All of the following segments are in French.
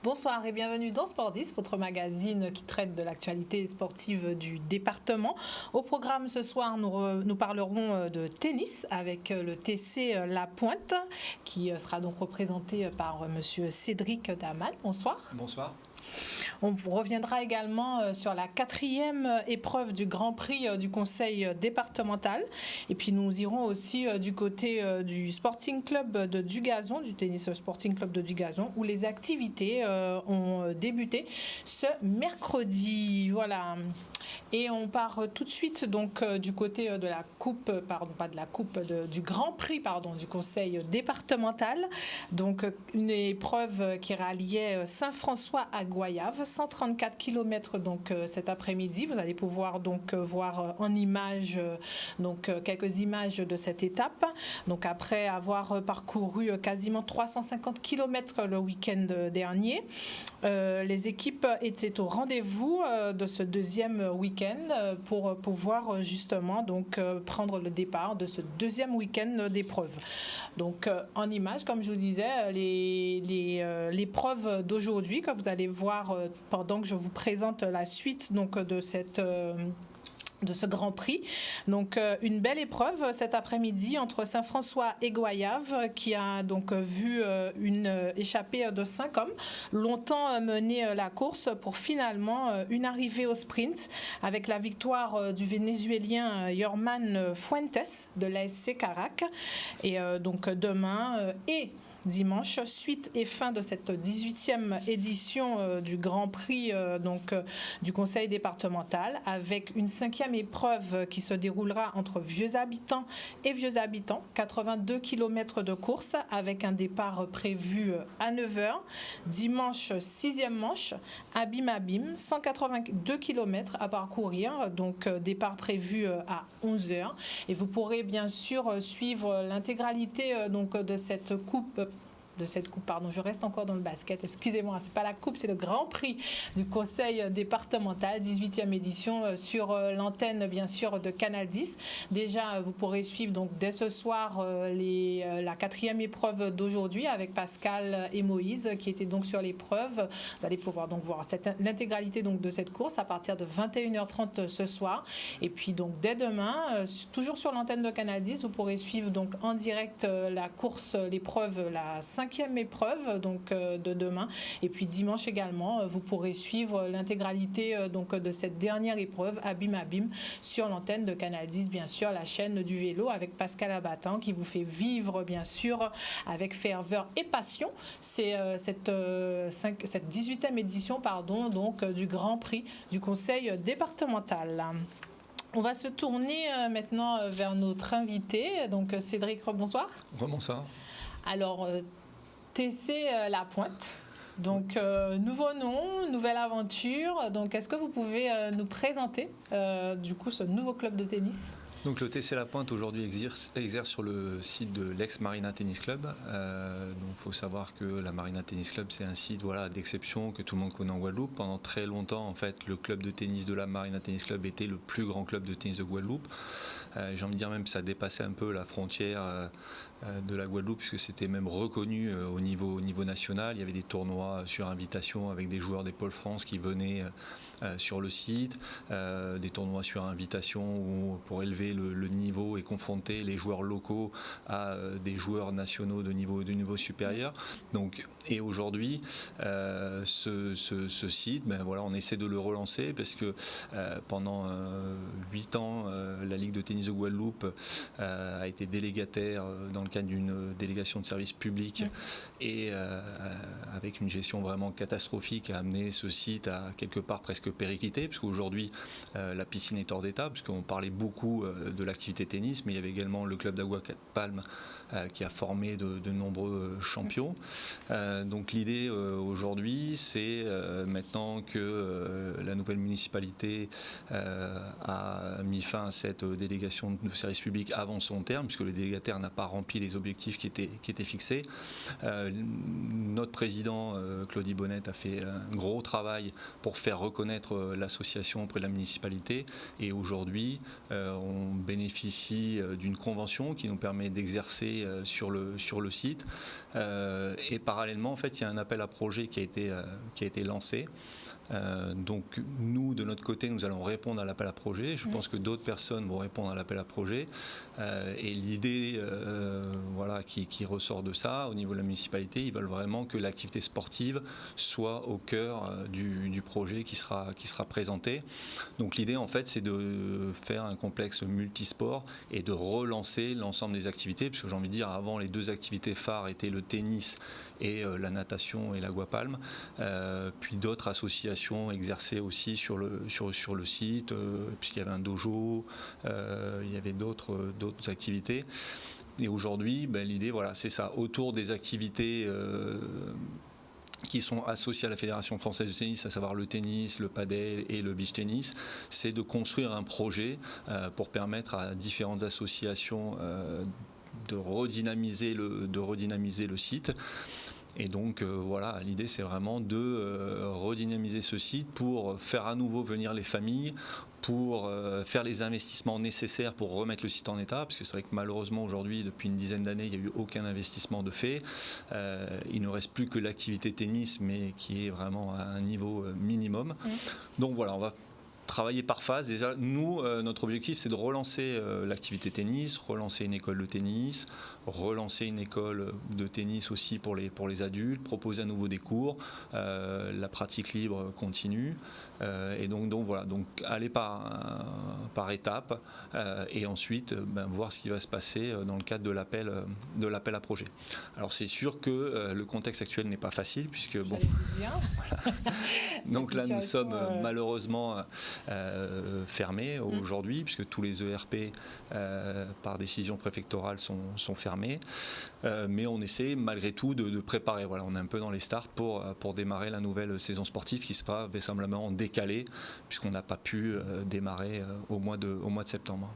Bonsoir et bienvenue dans Sport 10, votre magazine qui traite de l'actualité sportive du département. Au programme ce soir, nous parlerons de tennis avec le TC La Pointe qui sera donc représenté par monsieur Cédric Damal. Bonsoir. Bonsoir. On reviendra également sur la 4e épreuve du Grand Prix du Conseil départemental. Et puis nous irons aussi du côté du Sporting Club de Dugazon, du Tennis Sporting Club de Dugazon, où les activités ont débuté ce mercredi. Voilà. Et on part tout de suite donc du côté de la coupe, du Grand Prix du Conseil départemental. Donc une épreuve qui ralliait Saint-François à Goyave, 134 km donc cet après-midi. Vous allez pouvoir donc voir en images quelques images de cette étape. Donc après avoir parcouru quasiment 350 km le week-end dernier, les équipes étaient au rendez-vous de ce deuxième week-end pour pouvoir justement donc prendre le départ de ce deuxième week-end d'épreuve. Donc en images, comme je vous disais, l'épreuve d'aujourd'hui que vous allez voir pendant que je vous présente la suite donc de ce Grand Prix. Donc une belle épreuve cet après-midi entre Saint-François et Goyave qui a donc vu une échappée de 5 hommes longtemps mener la course pour finalement une arrivée au sprint avec la victoire du Vénézuélien Yorman Fuentes de l'ASC Carac. Et donc demain et dimanche, suite et fin de cette 18e édition du Grand Prix du Conseil départemental avec une 5e épreuve qui se déroulera entre Vieux Habitants et Vieux Habitants, 82 km de course avec un départ prévu à 9h. Dimanche, 6e manche, Abim, 182 km à parcourir, donc départ prévu à 11h. Et vous pourrez bien sûr suivre l'intégralité de cette coupe, je reste encore dans le basket, excusez-moi, c'est pas la coupe, c'est le Grand Prix du Conseil départemental, 18e édition sur l'antenne bien sûr de Canal 10. Déjà, vous pourrez suivre donc dès ce soir la 4e épreuve d'aujourd'hui avec Pascal et Moïse qui étaient donc sur l'épreuve. Vous allez pouvoir donc voir l'intégralité donc de cette course à partir de 21h30 ce soir. Et puis donc dès demain, toujours sur l'antenne de Canal 10, vous pourrez suivre donc en direct la course, l'épreuve, la 5e épreuve donc de demain, et puis dimanche également vous pourrez suivre l'intégralité donc de cette dernière épreuve Abim sur l'antenne de Canal 10, bien sûr la chaîne du vélo avec Pascal Abattant qui vous fait vivre bien sûr avec ferveur et passion cette 18e édition donc du Grand Prix du Conseil départemental. On va se tourner maintenant vers notre invité, donc Cédric, bonsoir. Bonsoir. Alors TC La Pointe, donc nouveau nom, nouvelle aventure. Donc est-ce que vous pouvez nous présenter du coup ce nouveau club de tennis ? Donc le TC La Pointe aujourd'hui exerce sur le site de l'ex-Marina Tennis Club. Donc il faut savoir que la Marina Tennis Club c'est un site d'exception que tout le monde connaît en Guadeloupe. Pendant très longtemps en fait le club de tennis de la Marina Tennis Club était le plus grand club de tennis de Guadeloupe. J'ai envie de dire même que ça dépassait un peu la frontière de la Guadeloupe puisque c'était même reconnu au niveau national. Il y avait des tournois sur invitation avec des joueurs des Pôles France qui venaient sur le site, des tournois sur invitation pour élever le niveau et confronter les joueurs locaux à des joueurs nationaux de niveau supérieur. Donc, et aujourd'hui, ce site, on essaie de le relancer parce que pendant 8 ans, la Ligue de tennis de Guadeloupe a été délégataire dans le cadre d'une délégation de service public et avec une gestion vraiment catastrophique a amené ce site à quelque part presque péricliter, parce qu'aujourd'hui la piscine est hors d'état, puisqu'on parlait beaucoup de l'activité tennis, mais il y avait également le club d'Agua Palme qui a formé de nombreux champions. Donc l'idée aujourd'hui, c'est maintenant que la nouvelle municipalité a mis fin à cette délégation l'obligation de service public avant son terme, puisque le délégataire n'a pas rempli les objectifs qui étaient fixés. Notre président, Claudie Bonnette, a fait un gros travail pour faire reconnaître l'association auprès de la municipalité. Et aujourd'hui, on bénéficie d'une convention qui nous permet d'exercer sur le site. Et parallèlement, en fait, il y a un appel à projet qui a été lancé. Donc nous, de notre côté, nous allons répondre à l'appel à projet. Je pense que d'autres personnes vont répondre à l'appel à projet. Et l'idée qui ressort de ça, au niveau de la municipalité, ils veulent vraiment que l'activité sportive soit au cœur du projet qui sera présenté. Donc l'idée, en fait, c'est de faire un complexe multisport et de relancer l'ensemble des activités, parce que j'ai envie de dire, avant, les deux activités phares étaient le tennis et la natation et l'aquapalme, puis d'autres associations exerçaient aussi sur le site, puisqu'il y avait un dojo, il y avait d'autres activités. Et aujourd'hui, l'idée, c'est ça, autour des activités qui sont associés à la Fédération française de tennis, à savoir le tennis, le padel et le beach tennis, c'est de construire un projet pour permettre à différentes associations de redynamiser le site. Et donc l'idée c'est vraiment de redynamiser ce site pour faire à nouveau venir les familles, pour faire les investissements nécessaires pour remettre le site en état, parce que c'est vrai que malheureusement aujourd'hui, depuis une dizaine d'années, il n'y a eu aucun investissement de fait. Il ne reste plus que l'activité tennis, mais qui est vraiment à un niveau minimum. Donc voilà, on va travailler par phase. Déjà, nous, notre objectif, c'est de relancer l'activité tennis, relancer une école de tennis, relancer une école de tennis aussi pour les adultes, proposer à nouveau des cours, la pratique libre continue. Et donc aller par étapes et ensuite voir ce qui va se passer dans le cadre de l'appel à projet. Alors c'est sûr que le contexte actuel n'est pas facile, puisque donc là nous sommes malheureusement fermés aujourd'hui, puisque tous les ERP par décision préfectorale sont fermés. Mais on essaie malgré tout de préparer. Voilà, on est un peu dans les starts pour démarrer la nouvelle saison sportive qui sera vraisemblablement décalée, puisqu'on n'a pas pu démarrer au mois de septembre.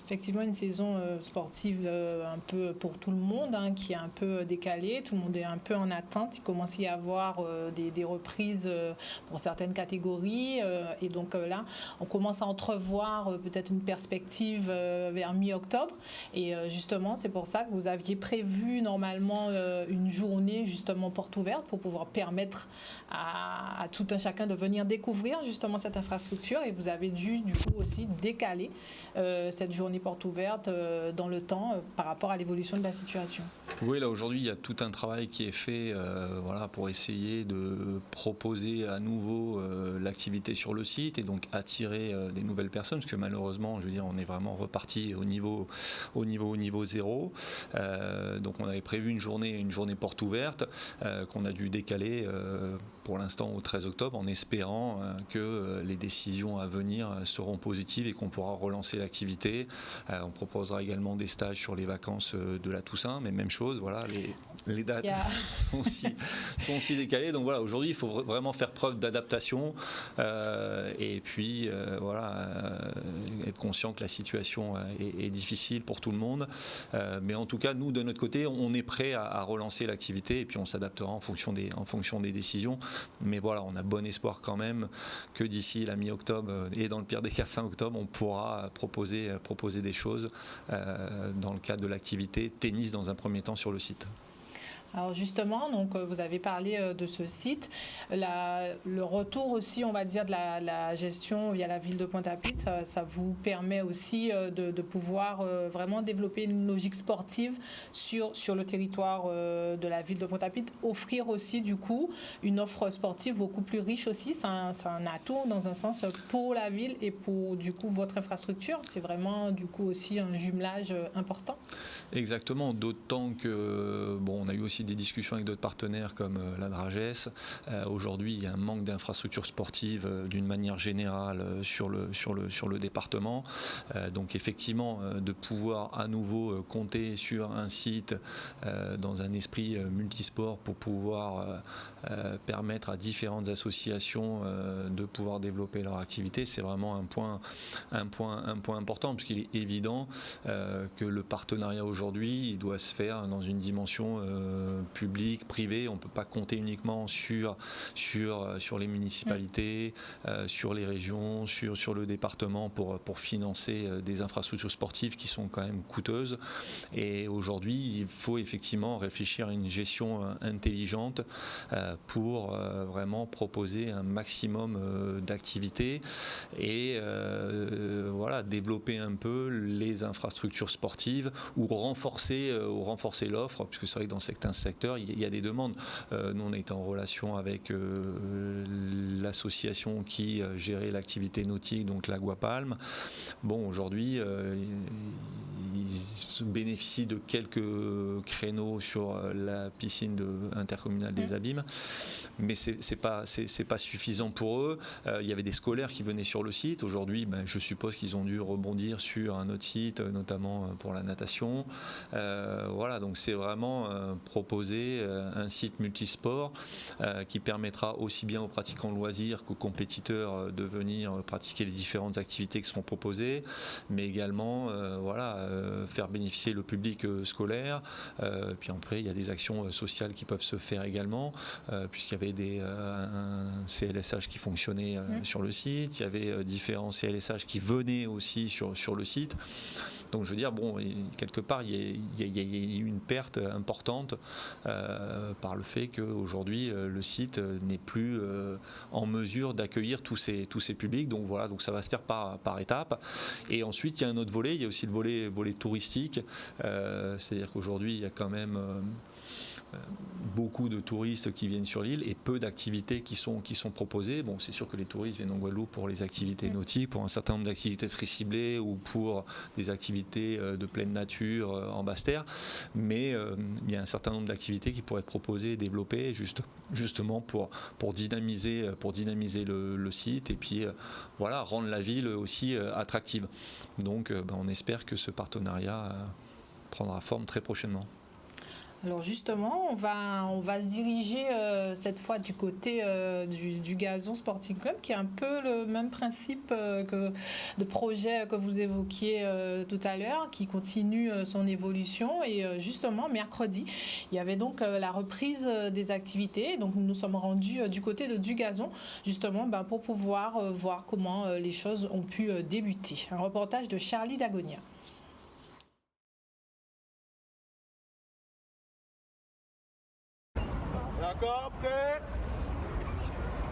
Effectivement, une saison sportive un peu pour tout le monde, qui est un peu décalée. Tout le monde est un peu en attente. Il commence à y avoir des reprises pour certaines catégories. Et donc là, on commence à entrevoir peut-être une perspective vers mi-octobre. Et justement, c'est pour ça que vous aviez prévu normalement une journée justement porte ouverte pour pouvoir permettre à tout un chacun de venir découvrir justement cette infrastructure. Et vous avez dû du coup aussi décaler cette journée porte ouverte dans le temps par rapport à l'évolution de la situation. Oui, là aujourd'hui il y a tout un travail qui est fait pour essayer de proposer à nouveau l'activité sur le site et donc attirer des nouvelles personnes, parce que malheureusement, je veux dire, on est vraiment reparti au niveau zéro. Donc on avait prévu une journée porte ouverte qu'on a dû décaler pour l'instant au 13 octobre en espérant que les décisions à venir seront positives et qu'on pourra relancer l'activité. On proposera également des stages sur les vacances de la Toussaint, mais même chose, voilà, les dates sont aussi décalées. Donc voilà, aujourd'hui, il faut vraiment faire preuve d'adaptation et puis être conscient que la situation est difficile pour tout le monde. Mais en tout cas, nous, de notre côté, on est prêt à relancer l'activité et puis on s'adaptera en fonction des décisions. Mais voilà, on a bon espoir quand même que d'ici la mi-octobre et dans le pire des cas fin octobre, on pourra proposer des choses dans le cadre de l'activité tennis dans un premier temps sur le site. Alors justement, donc vous avez parlé de ce site, le retour aussi, on va dire, de la gestion via la ville de Pointe-à-Pitre, ça vous permet aussi de pouvoir vraiment développer une logique sportive sur le territoire de la ville de Pointe-à-Pitre, offrir aussi du coup une offre sportive beaucoup plus riche aussi. C'est un atout dans un sens pour la ville et pour du coup votre infrastructure. C'est vraiment du coup aussi un jumelage important. Exactement, d'autant que on a eu aussi aussi des discussions avec d'autres partenaires comme la Dragès. Aujourd'hui, il y a un manque d'infrastructures sportives d'une manière générale sur le département. Donc effectivement, de pouvoir à nouveau compter sur un site dans un esprit multisport pour pouvoir permettre à différentes associations de pouvoir développer leur activité, c'est vraiment un point important, puisqu'il est évident que le partenariat aujourd'hui, il doit se faire dans une dimension publique, privée. On ne peut pas compter uniquement sur les municipalités, sur les régions, sur le département pour financer des infrastructures sportives qui sont quand même coûteuses. Et aujourd'hui, il faut effectivement réfléchir à une gestion intelligente pour vraiment proposer un maximum d'activités et voilà, développer un peu les infrastructures sportives ou renforcer l'offre, puisque c'est vrai que dans certains secteurs, il y a des demandes. Nous, on est en relation avec l'association qui gérait l'activité nautique, donc l'Aguapalme. Bon, aujourd'hui, ils bénéficient de quelques créneaux sur la piscine intercommunale des Abîmes, mais c'est pas suffisant pour eux. Il y avait des scolaires qui venaient sur le site. Aujourd'hui, je suppose qu'ils ont dû rebondir sur un autre site, notamment pour la natation. Voilà, donc c'est vraiment proposer un site multisport qui permettra aussi bien aux pratiquants de loisirs qu'aux compétiteurs de venir pratiquer les différentes activités qui seront proposées, mais également faire bénéficier le public scolaire. Puis après, il y a des actions sociales qui peuvent se faire également, puisqu'il y avait un CLSH qui fonctionnait sur le site, il y avait différents CLSH qui venaient aussi sur le site. Donc je veux dire, bon, quelque part, il y a une perte importante par le fait qu'aujourd'hui, le site n'est plus en mesure d'accueillir tous ces publics. Donc voilà, donc ça va se faire par étapes. Et ensuite, il y a un autre volet, il y a aussi le volet touristique. C'est-à-dire qu'aujourd'hui, il y a quand même beaucoup de touristes qui viennent sur l'île et peu d'activités qui sont proposées. Bon, c'est sûr que les touristes viennent en Guadeloupe pour les activités nautiques, pour un certain nombre d'activités très ciblées ou pour des activités de pleine nature en basse terre, mais il y a un certain nombre d'activités qui pourraient être proposées et développées justement pour dynamiser le site et puis voilà, rendre la ville aussi attractive. Donc on espère que ce partenariat prendra forme très prochainement. Alors justement, on va se diriger cette fois du côté du Gazon Sporting Club, qui est un peu le même principe que de projet que vous évoquiez tout à l'heure, qui continue son évolution. Et justement, mercredi, il y avait donc la reprise des activités. Donc nous nous sommes rendus du côté du Gazon, justement pour pouvoir voir comment les choses ont pu débuter. Un reportage de Charlie Dagonia. D'accord, prêt?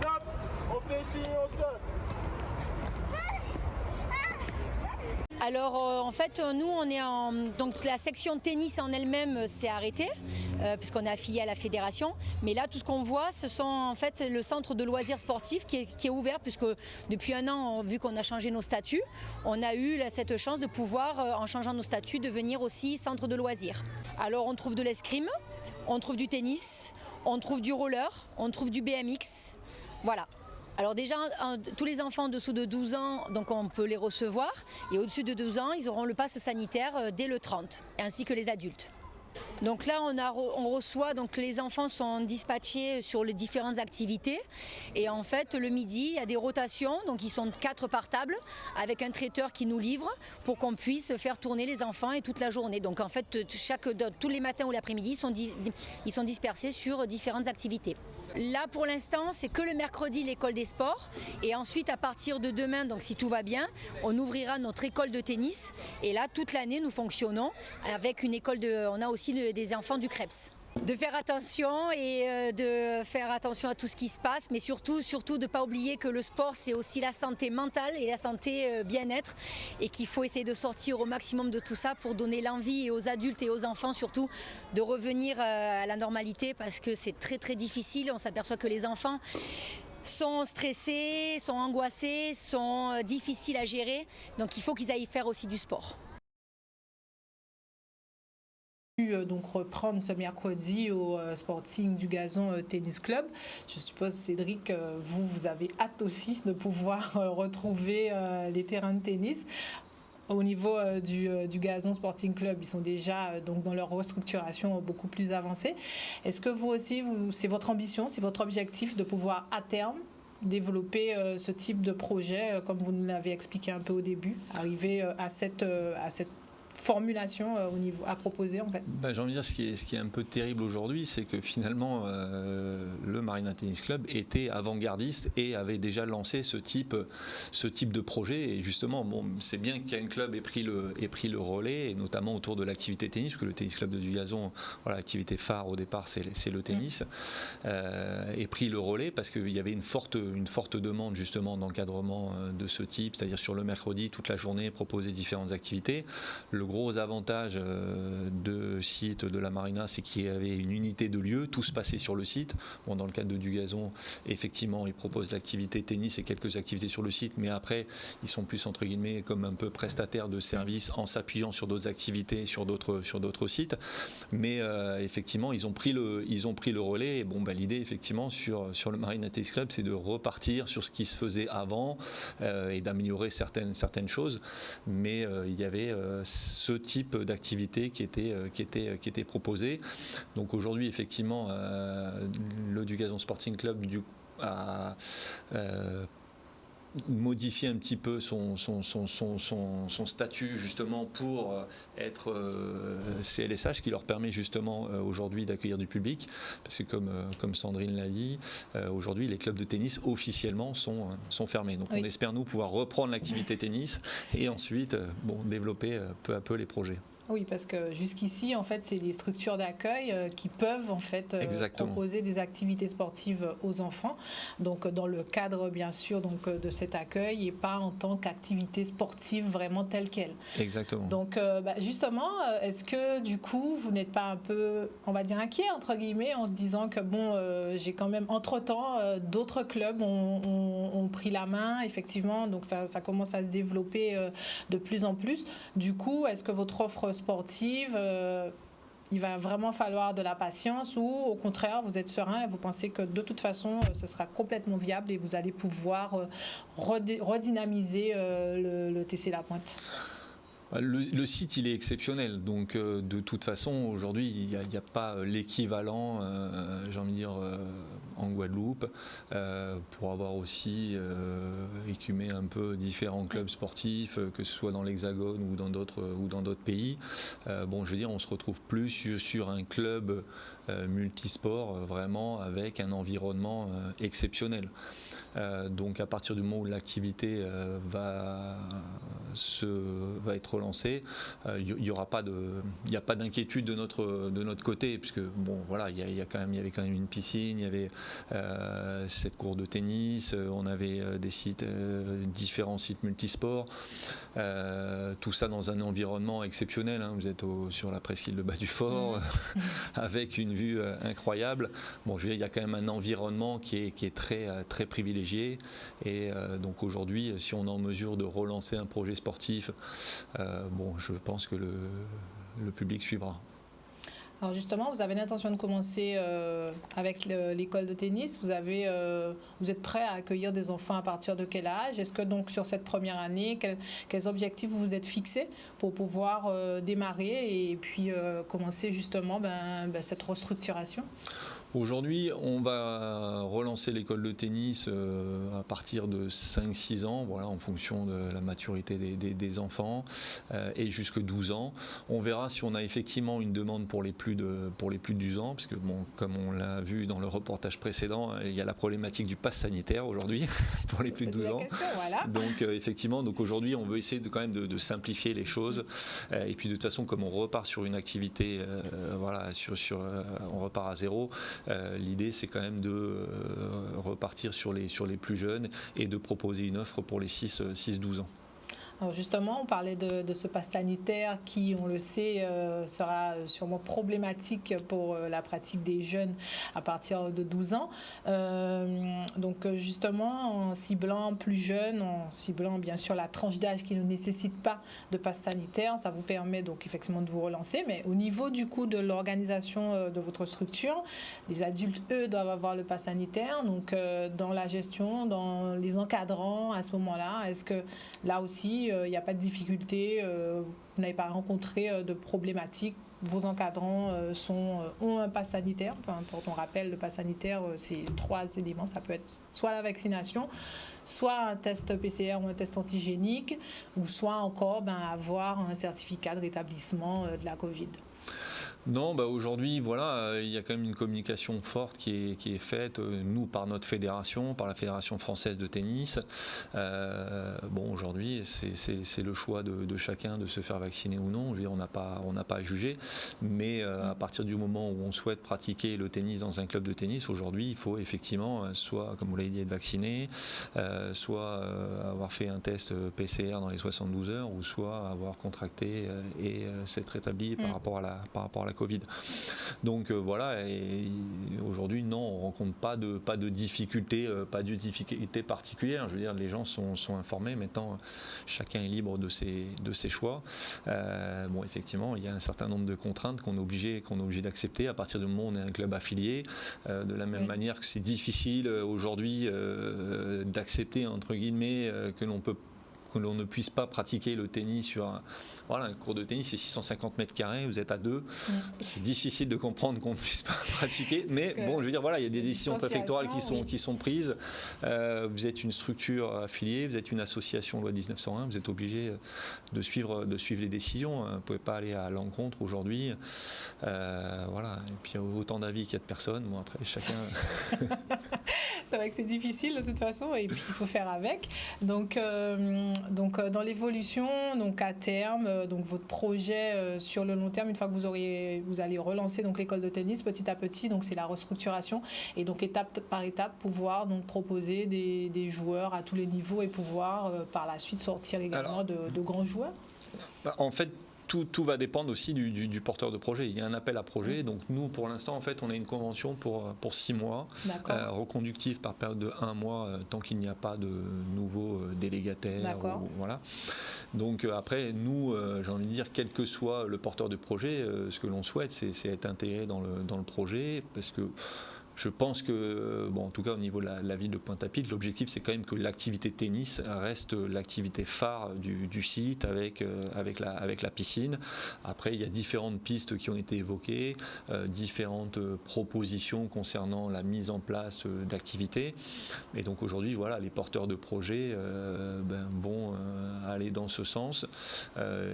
Top! On fait signe, on saute. Alors en fait nous on est donc la section tennis en elle-même s'est arrêtée puisqu'on est affilié à la fédération, mais là tout ce qu'on voit ce sont en fait le centre de loisirs sportifs qui est ouvert, puisque depuis un an, vu qu'on a changé nos statuts, on a eu cette chance de pouvoir en changeant nos statuts devenir aussi centre de loisirs. Alors on trouve de l'escrime, on trouve du tennis, on trouve du roller, on trouve du BMX, voilà. Alors déjà, tous les enfants en dessous de 12 ans, donc on peut les recevoir, et au-dessus de 12 ans, ils auront le pass sanitaire dès le 30, ainsi que les adultes. Donc là, on reçoit, donc les enfants sont dispatchés sur les différentes activités, et en fait le midi, il y a des rotations, donc ils sont 4 par table, avec un traiteur qui nous livre pour qu'on puisse faire tourner les enfants et toute la journée. Donc en fait, tous les matins ou l'après-midi, ils sont dispersés sur différentes activités. Là pour l'instant c'est que le mercredi l'école des sports, et ensuite à partir de demain, donc si tout va bien, on ouvrira notre école de tennis, et là toute l'année nous fonctionnons avec une école on a aussi des enfants du CREPS. De faire attention et de faire attention à tout ce qui se passe, mais surtout de ne pas oublier que le sport c'est aussi la santé mentale et la santé bien-être, et qu'il faut essayer de sortir au maximum de tout ça pour donner l'envie aux adultes et aux enfants surtout de revenir à la normalité, parce que c'est très très difficile. On s'aperçoit que les enfants sont stressés, sont angoissés, sont difficiles à gérer, donc il faut qu'ils aillent faire aussi du sport. donc reprendre ce mercredi au Sporting du Gazon Tennis Club. Je suppose, Cédric, vous avez hâte aussi de pouvoir retrouver les terrains de tennis. Au niveau du Gazon Sporting Club, ils sont déjà donc dans leur restructuration beaucoup plus avancée. Est-ce que vous aussi, c'est votre ambition, c'est votre objectif de pouvoir à terme développer ce type de projet, comme vous nous l'avez expliqué un peu au début, arriver à cette formulation à proposer en fait? J'ai envie de dire, ce qui est un peu terrible aujourd'hui, c'est que finalement le Marina Tennis Club était avant-gardiste et avait déjà lancé ce type de projet. Et justement, c'est bien qu'un club ait pris le relais, et notamment autour de l'activité tennis, parce que le Tennis Club de Dugazon, voilà, l'activité phare au départ, c'est le tennis, et pris le relais parce qu'il y avait une forte demande justement d'encadrement de ce type, c'est-à-dire sur le mercredi, toute la journée, proposer différentes activités. Le gros avantage de site de la Marina, c'est qu'il y avait une unité de lieu, tout se passait sur le site. Dans le cadre de Dugazon, effectivement, ils proposent l'activité tennis et quelques activités sur le site, mais après, ils sont plus entre guillemets comme un peu prestataires de services en s'appuyant sur d'autres activités, sur d'autres sites. Mais effectivement, ils ont pris le relais. Et l'idée, effectivement, sur le Marina Tennis Club, c'est de repartir sur ce qui se faisait avant et d'améliorer certaines choses. Mais il y avait ce type d'activité qui était proposé. Donc aujourd'hui, effectivement, le Dugazon Sporting Club a modifié un petit peu son statut justement pour être CLSH, qui leur permet justement aujourd'hui d'accueillir du public, parce que comme Sandrine l'a dit, aujourd'hui les clubs de tennis officiellement sont fermés. Donc on espère nous pouvoir reprendre l'activité tennis et ensuite développer peu à peu les projets. Oui, parce que jusqu'ici, en fait, c'est les structures d'accueil qui peuvent, en fait, proposer des activités sportives aux enfants. Donc, dans le cadre, bien sûr, donc, de cet accueil et pas en tant qu'activité sportive vraiment telle qu'elle. Exactement. Donc, justement, est-ce que, du coup, vous n'êtes pas un peu, on va dire, inquiet, entre guillemets, en se disant que, j'ai quand même, entre-temps, d'autres clubs ont pris la main, effectivement, donc ça commence à se développer de plus en plus. Du coup, est-ce que votre offre sportive, il va vraiment falloir de la patience, ou au contraire vous êtes serein et vous pensez que de toute façon ce sera complètement viable et vous allez pouvoir redynamiser le TC La Pointe? Le site, il est exceptionnel, donc de toute façon aujourd'hui il n'y a pas l'équivalent, j'ai envie de dire, en Guadeloupe, pour avoir aussi écumé un peu différents clubs sportifs, que ce soit dans l'Hexagone ou dans d'autres pays. Je veux dire, on se retrouve plus sur un club multisport, vraiment avec un environnement exceptionnel. Donc à partir du moment où l'activité va être relancée, il n'y a pas d'inquiétude de notre côté, puisque il y avait quand même une piscine, il y avait cette cour de tennis, on avait différents sites multisports, tout ça dans un environnement exceptionnel. Vous êtes sur la presqu'île de Bas-du-Fort, avec une vue incroyable. Je veux dire, il y a quand même un environnement qui est très, très privilégié. Et donc aujourd'hui, si on est en mesure de relancer un projet sportif, je pense que le public suivra. Alors justement, vous avez l'intention de commencer avec l'école de tennis. Vous êtes prêt à accueillir des enfants à partir de quel âge? Est-ce que donc sur cette première année, quels objectifs vous vous êtes fixés pour pouvoir démarrer et puis commencer justement cette restructuration? Aujourd'hui, on va relancer l'école de tennis à partir de 5-6 ans, en fonction de la maturité des enfants, et jusque 12 ans. On verra si on a effectivement une demande pour les plus de 12 ans, parce que comme on l'a vu dans le reportage précédent, il y a la problématique du pass sanitaire aujourd'hui pour les plus de 12 ans. Voilà. Donc effectivement, aujourd'hui, on veut essayer quand même de simplifier les choses. Et puis de toute façon, comme on repart sur une activité, on repart à zéro. L'idée, c'est quand même de repartir sur les plus jeunes et de proposer une offre pour les 6-12 ans. Alors justement, on parlait de ce pass sanitaire qui, on le sait, sera sûrement problématique pour la pratique des jeunes à partir de 12 ans. Donc justement, en ciblant plus jeunes, en ciblant bien sûr la tranche d'âge qui ne nécessite pas de pass sanitaire, ça vous permet donc effectivement de vous relancer. Mais au niveau du coup de l'organisation de votre structure, les adultes, eux, doivent avoir le pass sanitaire. Donc dans la gestion, dans les encadrants, à ce moment-là, est-ce que là aussi, il n'y a pas de difficulté, vous n'avez pas rencontré de problématiques? Vos encadrants ont un pass sanitaire, peu importe, on rappelle, le pass sanitaire, c'est 3 éléments, ça peut être soit la vaccination, soit un test PCR ou un test antigénique, ou soit encore avoir un certificat de rétablissement de la Covid. Non, aujourd'hui, voilà, il y a quand même une communication forte qui est faite, nous, par notre fédération, par la Fédération française de tennis. Aujourd'hui, c'est le choix de chacun de se faire vacciner ou non. Je veux dire, on n'a pas à juger. Mais à partir du moment où on souhaite pratiquer le tennis dans un club de tennis, aujourd'hui, il faut effectivement, soit, comme vous l'avez dit, être vacciné, soit avoir fait un test PCR dans les 72 heures, ou soit avoir contracté et s'être rétabli par rapport à la Covid. Donc voilà, et aujourd'hui, non, on ne rencontre pas de difficultés particulières. Je veux dire, les gens sont informés. Maintenant, chacun est libre de ses choix. Effectivement, il y a un certain nombre de contraintes qu'on est obligé d'accepter à partir du moment où on est un club affilié. De la même manière que c'est difficile aujourd'hui d'accepter, entre guillemets, que l'on ne puisse pas pratiquer le tennis sur un cours de tennis, c'est 650 mètres carrés, vous êtes à 2. C'est difficile de comprendre qu'on ne puisse pas pratiquer, mais je veux dire, voilà, il y a des décisions préfectorales qui sont prises. Vous êtes une structure affiliée, vous êtes une association loi 1901, vous êtes obligé de suivre les décisions. Vous ne pouvez pas aller à l'encontre aujourd'hui. Voilà. Et puis il y a autant d'avis qu'il y a de personnes. Bon, après, chacun. C'est vrai que c'est difficile de toute façon, et puis il faut faire avec. Donc dans l'évolution, donc à terme, donc votre projet sur le long terme, une fois que vous allez relancer donc l'école de tennis petit à petit, donc c'est la restructuration, et donc étape par étape pouvoir donc proposer des joueurs à tous les niveaux et pouvoir par la suite sortir également de grands joueurs. En fait, tout va dépendre aussi du porteur de projet. Il y a un appel à projet. Donc nous, pour l'instant, en fait, on a une convention pour 6 mois, reconductive par période de 1 mois, tant qu'il n'y a pas de nouveaux délégataires. Voilà. Donc après, nous, j'ai envie de dire, quel que soit le porteur de projet, ce que l'on souhaite, c'est être intégré dans le projet, parce que je pense que, en tout cas au niveau de la ville de Pointe-à-Pitre, l'objectif c'est quand même que l'activité tennis reste l'activité phare du site avec la piscine. Après, il y a différentes pistes qui ont été évoquées, différentes propositions concernant la mise en place d'activités. Et donc aujourd'hui, voilà, les porteurs de projets vont aller dans ce sens.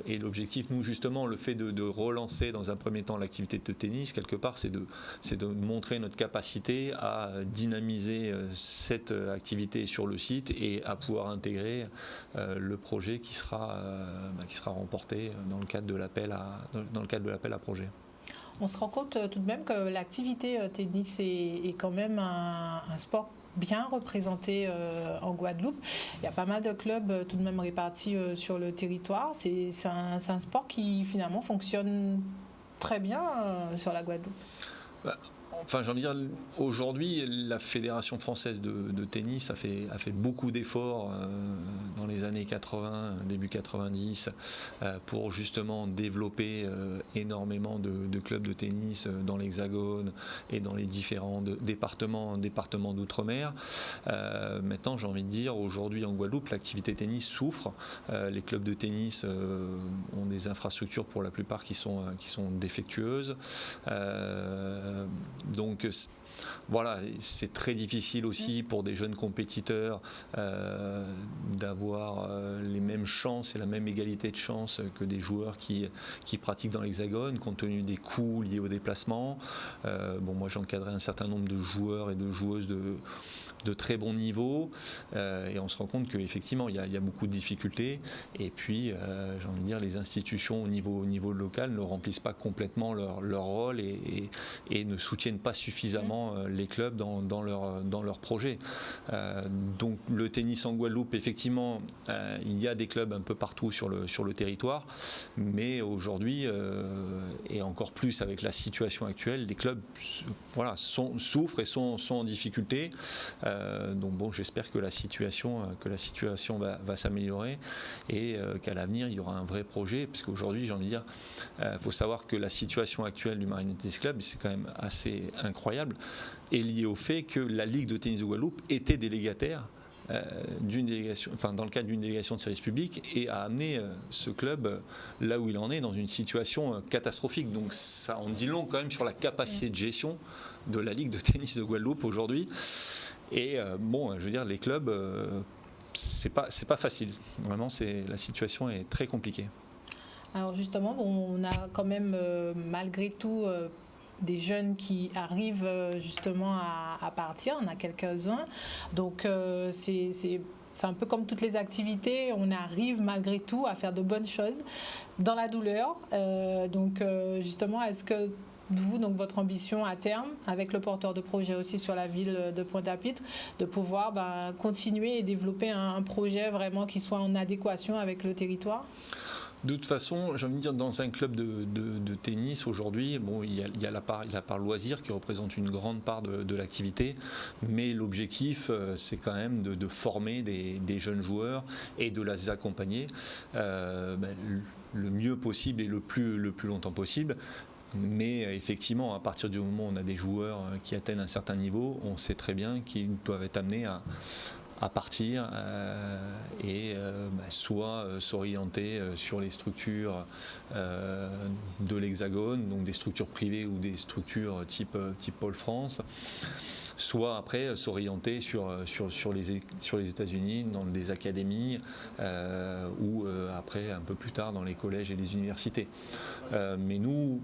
Et l'objectif, nous justement, le fait de relancer dans un premier temps l'activité de tennis, quelque part, c'est de montrer notre capacité à dynamiser cette activité sur le site et à pouvoir intégrer le projet qui sera remporté dans le cadre de l'appel à projet. On se rend compte tout de même que l'activité tennis est quand même un sport bien représenté en Guadeloupe. Il y a pas mal de clubs tout de même répartis sur le territoire. C'est un sport qui finalement fonctionne très bien sur la Guadeloupe. Enfin, j'ai envie de dire, aujourd'hui, la Fédération française de tennis a fait beaucoup d'efforts dans les années 80, début 90, pour justement développer énormément de clubs de tennis dans l'Hexagone et dans les différents départements d'outre-mer. Maintenant, j'ai envie de dire, aujourd'hui en Guadeloupe, l'activité tennis souffre. Les clubs de tennis ont des infrastructures pour la plupart qui sont défectueuses. Donc voilà, c'est très difficile aussi pour des jeunes compétiteurs d'avoir les mêmes chances et la même égalité de chances que des joueurs qui pratiquent dans l'Hexagone, compte tenu des coûts liés au déplacement. Moi j'ai encadré un certain nombre de joueurs et de joueuses de très bon niveau, et on se rend compte qu'effectivement il y a beaucoup de difficultés, et puis j'ai envie de dire, les institutions au niveau local ne remplissent pas complètement leur rôle et ne soutiennent pas suffisamment vraiment les clubs dans leur projet. Donc le tennis en Guadeloupe, effectivement, il y a des clubs un peu partout sur le territoire, mais aujourd'hui, et encore plus avec la situation actuelle, les clubs souffrent et sont en difficulté. Donc bon, j'espère que la situation va s'améliorer et qu'à l'avenir, il y aura un vrai projet, parce qu'aujourd'hui, j'ai envie de dire, faut savoir que la situation actuelle du Marina Tennis Club, c'est quand même assez incroyable, est liée au fait que la Ligue de tennis de Guadeloupe était délégataire d'une délégation, dans le cadre d'une délégation de service public, et a amené ce club là où il en est, dans une situation catastrophique. Donc ça en dit long quand même sur la capacité de gestion de la Ligue de tennis de Guadeloupe aujourd'hui. Et bon, je veux dire, les clubs, c'est pas facile. Vraiment, la situation est très compliquée. Alors justement, on a quand même malgré tout des jeunes qui arrivent justement à partir. On a quelques-uns. Donc c'est un peu comme toutes les activités, on arrive malgré tout à faire de bonnes choses dans la douleur. Donc justement, est-ce que vous, donc votre ambition à terme, avec le porteur de projet aussi sur la ville de Pointe-à-Pitre, de pouvoir continuer et développer un projet vraiment qui soit en adéquation avec le territoire? De toute façon, j'ai envie de dire, dans un club de tennis aujourd'hui, bon, il y a la part loisir qui représente une grande part de l'activité, mais l'objectif, c'est quand même de former des jeunes joueurs et de les accompagner le mieux possible et le plus longtemps possible. Mais effectivement, à partir du moment où on a des joueurs qui atteignent un certain niveau, on sait très bien qu'ils doivent être amenés à partir et soit s'orienter sur les structures de l'Hexagone, donc des structures privées ou des structures type Pôle France, soit après s'orienter sur les États-Unis, dans des académies, ou après un peu plus tard dans les collèges et les universités. Mais nous,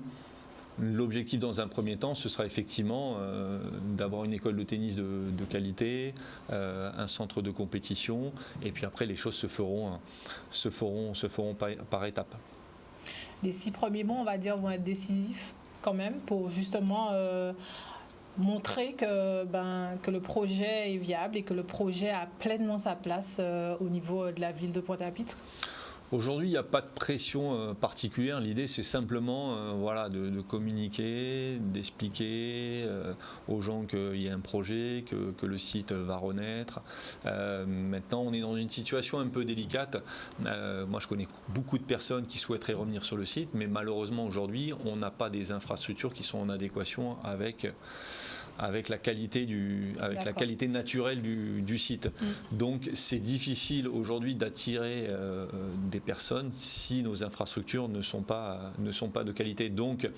l'objectif dans un premier temps, ce sera effectivement d'avoir une école de tennis de qualité, un centre de compétition, et puis après les choses se feront par étapes. Les 6 premiers mois, on va dire, vont être décisifs quand même pour justement montrer que le projet est viable et que le projet a pleinement sa place au niveau de la ville de Pointe-à-Pitre. Aujourd'hui, il n'y a pas de pression particulière. L'idée, c'est simplement de communiquer, d'expliquer aux gens qu'il y a un projet, que le site va renaître. Maintenant, on est dans une situation un peu délicate. Moi, je connais beaucoup de personnes qui souhaiteraient revenir sur le site, mais malheureusement, aujourd'hui, on n'a pas des infrastructures qui sont en adéquation avec la qualité la qualité naturelle du site. Donc c'est difficile aujourd'hui d'attirer des personnes si nos infrastructures ne sont pas de qualité. Donc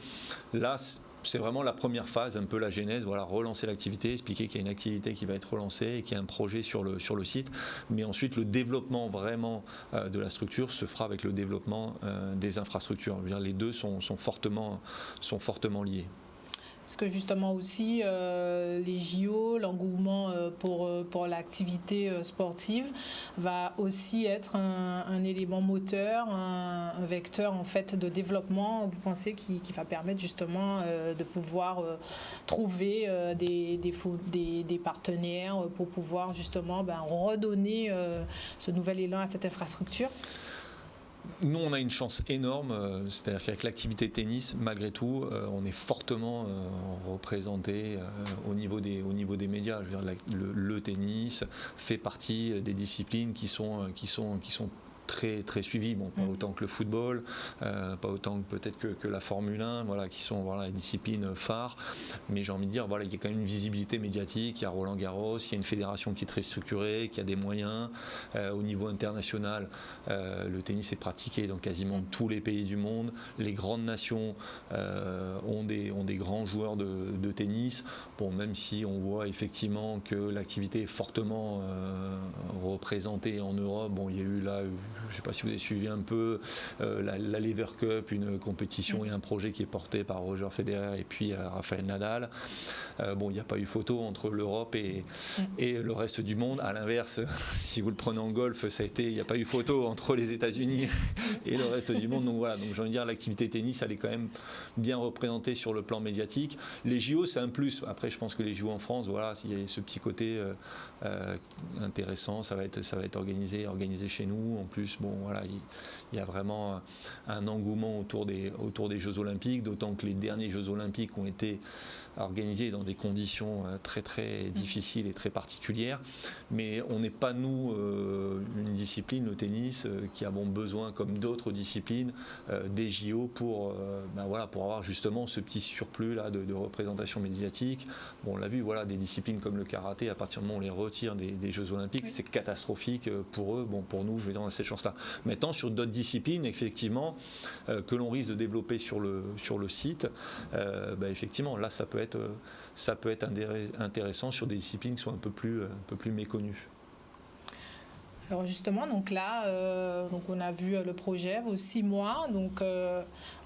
là, c'est vraiment la première phase, un peu la genèse, relancer l'activité, expliquer qu'il y a une activité qui va être relancée et qu'il y a un projet sur le site. Mais ensuite, le développement vraiment de la structure se fera avec le développement des infrastructures. Je veux dire, les deux sont fortement liés. Parce que justement aussi, les JO, l'engouement pour l'activité sportive va aussi être un élément moteur, un vecteur en fait de développement, vous pensez, qui va permettre justement de pouvoir trouver des partenaires pour pouvoir justement redonner ce nouvel élan à cette infrastructure? Nous, on a une chance énorme, c'est-à-dire qu'avec l'activité tennis, malgré tout, on est fortement représenté au niveau des médias. Je veux dire, le tennis fait partie des disciplines qui sont très, très suivis, pas autant que le football, pas autant que peut-être que la Formule 1, qui sont les disciplines phares, mais j'ai envie de dire, il y a quand même une visibilité médiatique, il y a Roland Garros, il y a une fédération qui est très structurée, qui a des moyens. Au niveau international, le tennis est pratiqué dans quasiment tous les pays du monde. Les grandes nations ont des grands joueurs de tennis. Bon, même si on voit effectivement que l'activité est fortement représentée en Europe, il y a eu là je ne sais pas si vous avez suivi un peu la Lever Cup, une compétition et un projet qui est porté par Roger Federer et puis Rafael Nadal. Bon, il n'y a pas eu photo entre l'Europe et le reste du monde. À l'inverse, si vous le prenez en golf, il n'y a pas eu photo entre les États-Unis et le reste du monde. Donc voilà, donc j'ai envie de dire, l'activité tennis, elle est quand même bien représentée sur le plan médiatique. Les JO, c'est un plus. Après, je pense que les JO en France, voilà, il y a ce petit côté intéressant, ça va être organisé chez nous. En plus, bon, voilà, il y a vraiment un engouement autour des Jeux Olympiques, d'autant que les derniers Jeux Olympiques ont été organisés dans des conditions très très difficiles et très particulières. Mais on n'est pas, nous, une discipline, le tennis, qui avons besoin, comme d'autres disciplines, des JO pour avoir justement ce petit surplus là de représentation médiatique. Bon, on l'a vu, voilà, des disciplines comme le karaté, à partir du moment où on les retire des Jeux Olympiques, c'est catastrophique pour eux. Bon, pour nous, je vais dire, on a cette chance-là. Maintenant, sur d'autres disciplines, effectivement, que l'on risque de développer sur le site, effectivement, là, ça peut être intéressant sur des disciplines qui sont un peu plus méconnues. Alors justement, donc là, on a vu le projet, vos 6 mois, donc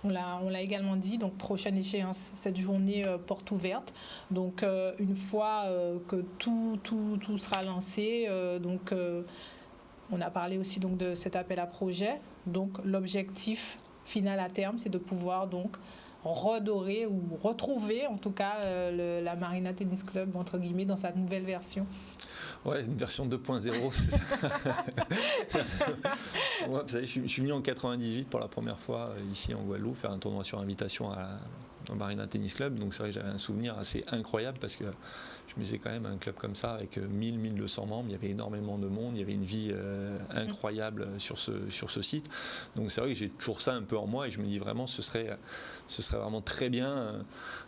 on l'a également dit, donc prochaine échéance, cette journée porte ouverte. Donc une fois que tout sera lancé, on a parlé aussi donc de cet appel à projet. Donc l'objectif final à terme, c'est de pouvoir donc redorer ou retrouver en tout cas la Marina Tennis Club entre guillemets dans sa nouvelle version. Ouais, une version 2.0. Ouais, vous savez, je suis venu en 98 pour la première fois ici en Guadeloupe faire un tournoi sur invitation au Marina Tennis Club. Donc c'est vrai que j'avais un souvenir assez incroyable parce que je me disais quand même un club comme ça avec 1200 membres, il y avait énormément de monde, il y avait une vie incroyable sur ce site. Donc c'est vrai que j'ai toujours ça un peu en moi et je me dis vraiment ce serait vraiment très bien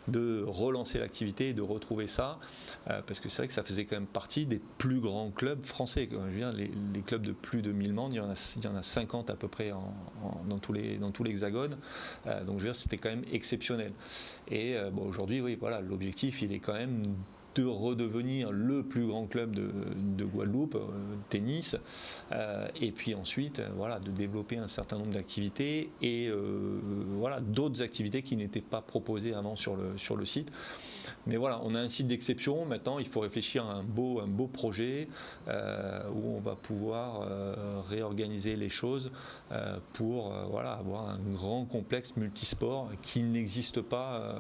de relancer l'activité et de retrouver ça parce que c'est vrai que ça faisait quand même partie des plus grands clubs français. Je veux dire, les clubs de plus de 1000 membres, il y en a 50 à peu près dans tout l'Hexagone. Donc je veux dire, c'était quand même exceptionnel. Et aujourd'hui, oui, voilà, l'objectif, il est quand même de redevenir le plus grand club de Guadeloupe, tennis, et puis ensuite de développer un certain nombre d'activités et d'autres activités qui n'étaient pas proposées avant sur le site. Mais voilà, on a un site d'exception. Maintenant, il faut réfléchir à un beau projet où on va pouvoir réorganiser les choses pour avoir un grand complexe multisport qui n'existe pas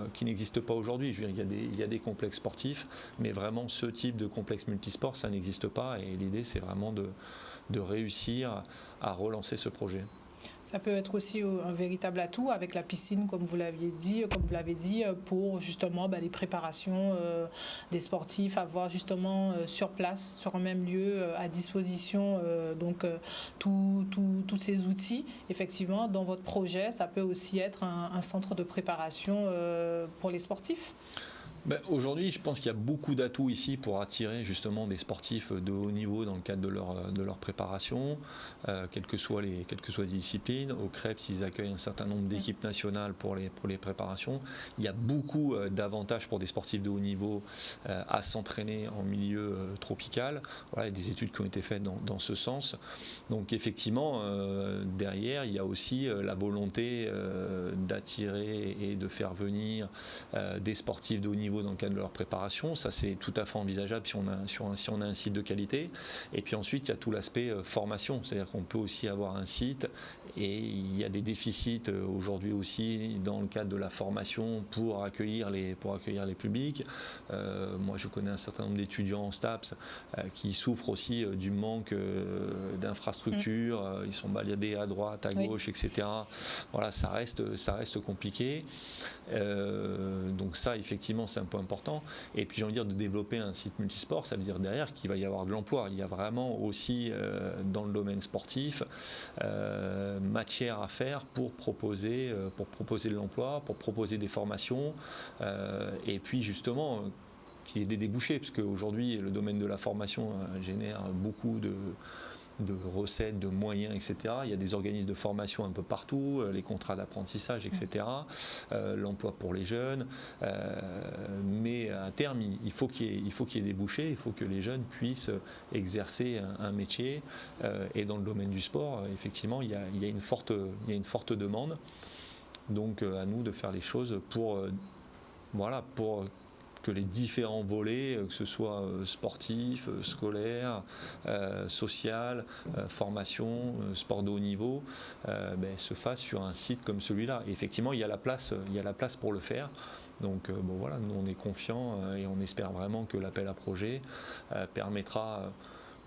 aujourd'hui. Je veux dire, il y a des complexes sportifs, mais vraiment ce type de complexe multisport, ça n'existe pas. Et l'idée, c'est vraiment de réussir à relancer ce projet. Ça peut être aussi un véritable atout avec la piscine, comme vous l'avez dit, pour justement les préparations des sportifs, avoir justement sur place, sur un même lieu, à disposition tous ces outils. Effectivement, dans votre projet, ça peut aussi être un centre de préparation pour les sportifs. Aujourd'hui, je pense qu'il y a beaucoup d'atouts ici pour attirer justement des sportifs de haut niveau dans le cadre de leur préparation, quelles que soient les disciplines. Au CREPS, ils accueillent un certain nombre d'équipes nationales pour les préparations. Il y a beaucoup d'avantages pour des sportifs de haut niveau à s'entraîner en milieu tropical. Voilà, il y a des études qui ont été faites dans ce sens. Donc effectivement, derrière, il y a aussi la volonté d'attirer et de faire venir des sportifs de haut niveau dans le cadre de leur préparation. Ça, c'est tout à fait envisageable si on a un site de qualité. Et puis ensuite, il y a tout l'aspect formation. C'est-à-dire qu'on peut aussi avoir un site et il y a des déficits aujourd'hui aussi dans le cadre de la formation pour accueillir les publics. Moi, je connais un certain nombre d'étudiants en STAPS qui souffrent aussi du manque d'infrastructures. Ils sont baladés à droite, à gauche, etc. Voilà, ça reste compliqué. Donc ça, effectivement, c'est un point important. Et puis j'ai envie de dire de développer un site multisport, ça veut dire derrière qu'il va y avoir de l'emploi. Il y a vraiment aussi dans le domaine sportif matière à faire pour proposer de l'emploi, pour proposer des formations et puis justement qu'il y ait des débouchés, parce qu'aujourd'hui le domaine de la formation génère beaucoup recettes, de moyens, etc. Il y a des organismes de formation un peu partout, les contrats d'apprentissage, etc. L'emploi pour les jeunes. Mais à terme, il faut qu'il y ait des débouchés, il faut que les jeunes puissent exercer un métier. Et dans le domaine du sport, effectivement, il y a une forte demande. Donc à nous de faire les choses pour que les différents volets, que ce soit sportif, scolaire, social, formation, sport de haut niveau, se fassent sur un site comme celui-là. Et effectivement, il y a la place pour le faire. Donc voilà, nous on est confiants et on espère vraiment que l'appel à projet permettra,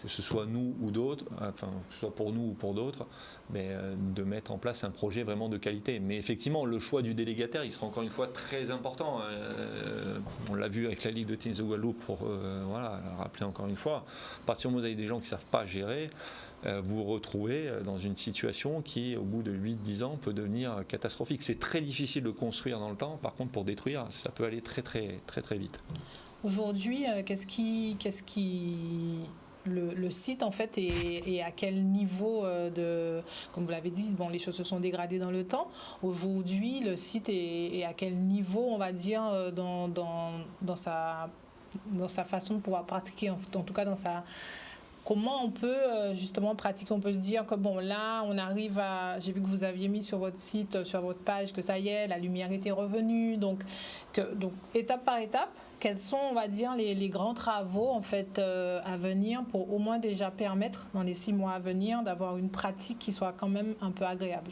que ce soit nous ou d'autres, enfin que ce soit pour nous ou pour d'autres, de mettre en place un projet vraiment de qualité. Mais effectivement, le choix du délégataire, il sera encore une fois très important. On l'a vu avec la Ligue de tennis de Guadeloupe, pour rappeler encore une fois, à partir du moment où vous avez des gens qui ne savent pas gérer, vous vous retrouvez dans une situation qui, au bout de 8-10 ans, peut devenir catastrophique. C'est très difficile de construire dans le temps, par contre pour détruire, ça peut aller très très très très vite. Aujourd'hui, qu'est-ce qui le site en fait est à quel niveau comme vous l'avez dit, les choses se sont dégradées dans le temps. Aujourd'hui, le site est à quel niveau, on va dire, dans sa façon de pouvoir pratiquer, en tout cas dans sa... Comment on peut justement pratiquer? On peut se dire que là, on arrive à... J'ai vu que vous aviez mis sur votre site, sur votre page, que ça y est, la lumière était revenue. Donc étape par étape, quels sont, on va dire, les grands travaux en fait à venir pour au moins déjà permettre, dans les 6 mois à venir, d'avoir une pratique qui soit quand même un peu agréable?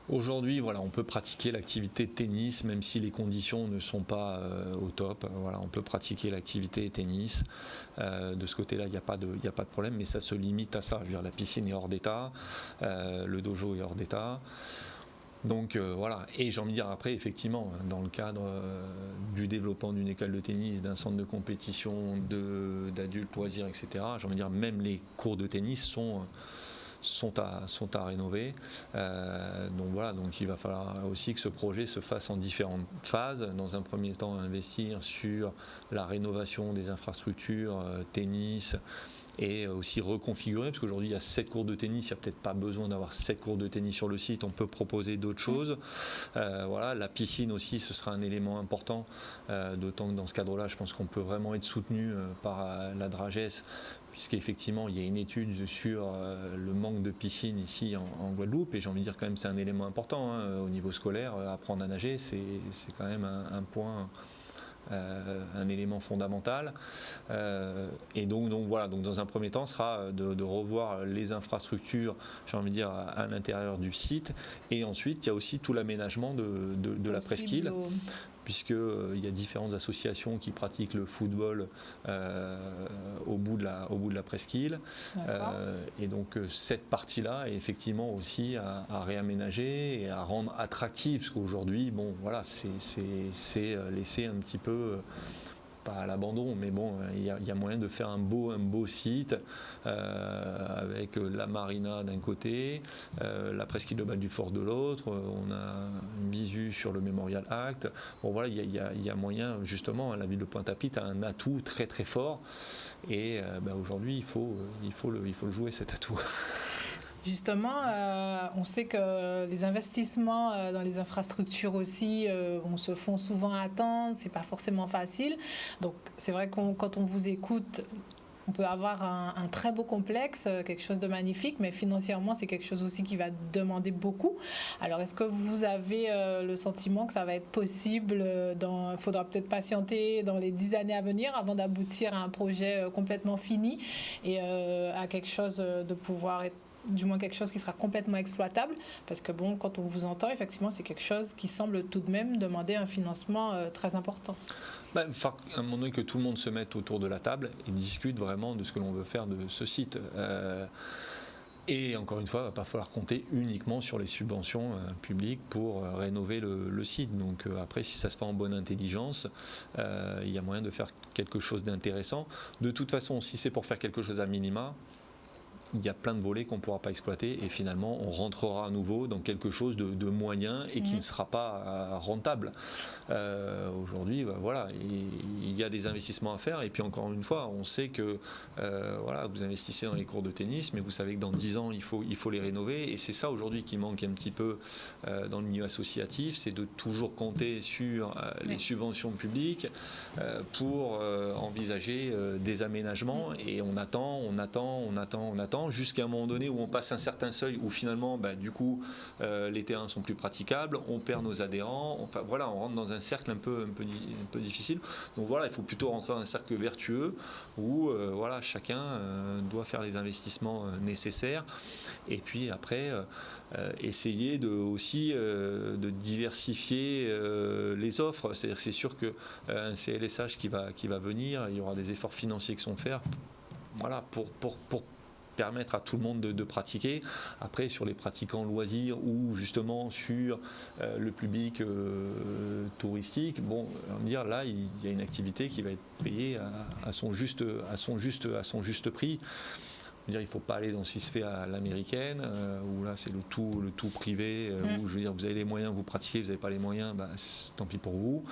Aujourd'hui, on peut pratiquer l'activité de tennis, même si les conditions ne sont pas au top. On peut pratiquer l'activité tennis. De ce côté-là, il n'y a pas de problème, mais ça se limite à ça. Je veux dire, la piscine est hors d'état, le dojo est hors d'état. Donc et j'ai envie de dire après, effectivement, dans le cadre du développement d'une école de tennis, d'un centre de compétition, d'adultes, loisirs, etc., j'ai envie de dire, même les cours de tennis sont à rénover. Donc il va falloir aussi que ce projet se fasse en différentes phases. Dans un premier temps, investir sur la rénovation des infrastructures, tennis, et aussi reconfigurer, parce qu'aujourd'hui il y a 7 cours de tennis, il n'y a peut-être pas besoin d'avoir 7 cours de tennis sur le site, on peut proposer d'autres choses. La piscine aussi, ce sera un élément important, d'autant que dans ce cadre-là, je pense qu'on peut vraiment être soutenu par la Drages, puisqu'effectivement il y a une étude sur le manque de piscine ici en Guadeloupe, et j'ai envie de dire quand même c'est un élément important au niveau scolaire. Apprendre à nager, c'est quand même un point, un élément fondamental. Et donc dans un premier temps, sera de revoir les infrastructures, j'ai envie de dire, à l'intérieur du site, et ensuite il y a aussi tout l'aménagement de la presqu'île, puisqu'il y a différentes associations qui pratiquent le football au bout de la presqu'île. Et donc cette partie-là est effectivement aussi à réaménager et à rendre attractive, parce qu'aujourd'hui, c'est laissé un petit peu... pas à l'abandon, mais il y a moyen de faire un beau site avec la marina d'un côté, la presqu'île de Val-du-Fort de l'autre. On a une visu sur le Memorial Act. Il y a moyen, justement, la ville de Pointe-à-Pitre a un atout très très fort, et aujourd'hui il faut le jouer, cet atout. Justement, on sait que les investissements dans les infrastructures aussi se font souvent attendre, c'est pas forcément facile. Donc c'est vrai que quand on vous écoute, on peut avoir un très beau complexe, quelque chose de magnifique, mais financièrement c'est quelque chose aussi qui va demander beaucoup. Alors est-ce que vous avez le sentiment que ça va être possible, il faudra peut-être patienter dans les 10 années à venir avant d'aboutir à un projet complètement fini et à quelque chose de pouvoir être, du moins quelque chose qui sera complètement exploitable, parce que quand on vous entend, effectivement, c'est quelque chose qui semble tout de même demander un financement très important. À un moment donné, que tout le monde se mette autour de la table et discute vraiment de ce que l'on veut faire de ce site. Et encore une fois, il ne va pas falloir compter uniquement sur les subventions publiques pour rénover le site. Donc après, si ça se fait en bonne intelligence, il y a moyen de faire quelque chose d'intéressant. De toute façon, si c'est pour faire quelque chose à minima, il y a plein de volets qu'on ne pourra pas exploiter et finalement on rentrera à nouveau dans quelque chose de moyen et qui ne sera pas rentable. Aujourd'hui, voilà, il y a des investissements à faire et puis encore une fois, on sait que voilà, vous investissez dans les cours de tennis, mais vous savez que dans 10 ans, il faut les rénover et c'est ça aujourd'hui qui manque un petit peu dans le milieu associatif, c'est de toujours compter sur les subventions publiques pour envisager des aménagements et on attend jusqu'à un moment donné où on passe un certain seuil où finalement du coup les terrains sont plus praticables, on perd nos adhérents, enfin voilà, on rentre dans un cercle un peu difficile. Donc voilà, il faut plutôt rentrer dans un cercle vertueux où voilà, chacun doit faire les investissements nécessaires et puis après essayer aussi de diversifier les offres. C'est-à-dire que c'est sûr qu'un CLSH qui va venir, il y aura des efforts financiers qui sont faits voilà, pour permettre à tout le monde de pratiquer. Après, sur les pratiquants loisirs ou justement sur le public touristique, bon, on va dire là, il y a une activité qui va être payée à son juste prix. Il ne faut pas aller dans ce qui se fait à l'américaine, où là c'est le tout privé, où je veux dire vous avez les moyens, vous pratiquez, vous n'avez pas les moyens, tant pis pour vous.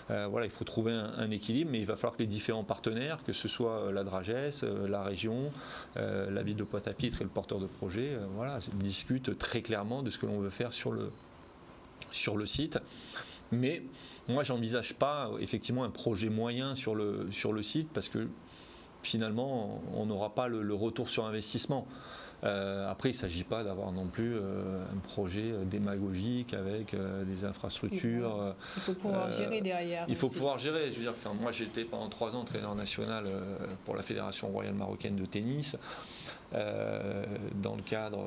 Voilà, il faut trouver un équilibre, mais il va falloir que les différents partenaires, que ce soit la Dragès, la région, la ville de Pointe-à-Pitre et le porteur de projet, voilà, discutent très clairement de ce que l'on veut faire sur le site. Mais moi j'envisage pas effectivement un projet moyen sur le site parce que finalement, on n'aura pas le retour sur investissement. Après, il ne s'agit pas d'avoir non plus un projet démagogique avec des infrastructures. Il faut pouvoir gérer derrière. Il faut pouvoir gérer. Je veux dire, moi, j'ai été pendant 3 ans entraîneur national pour la Fédération royale marocaine de tennis. Dans le cadre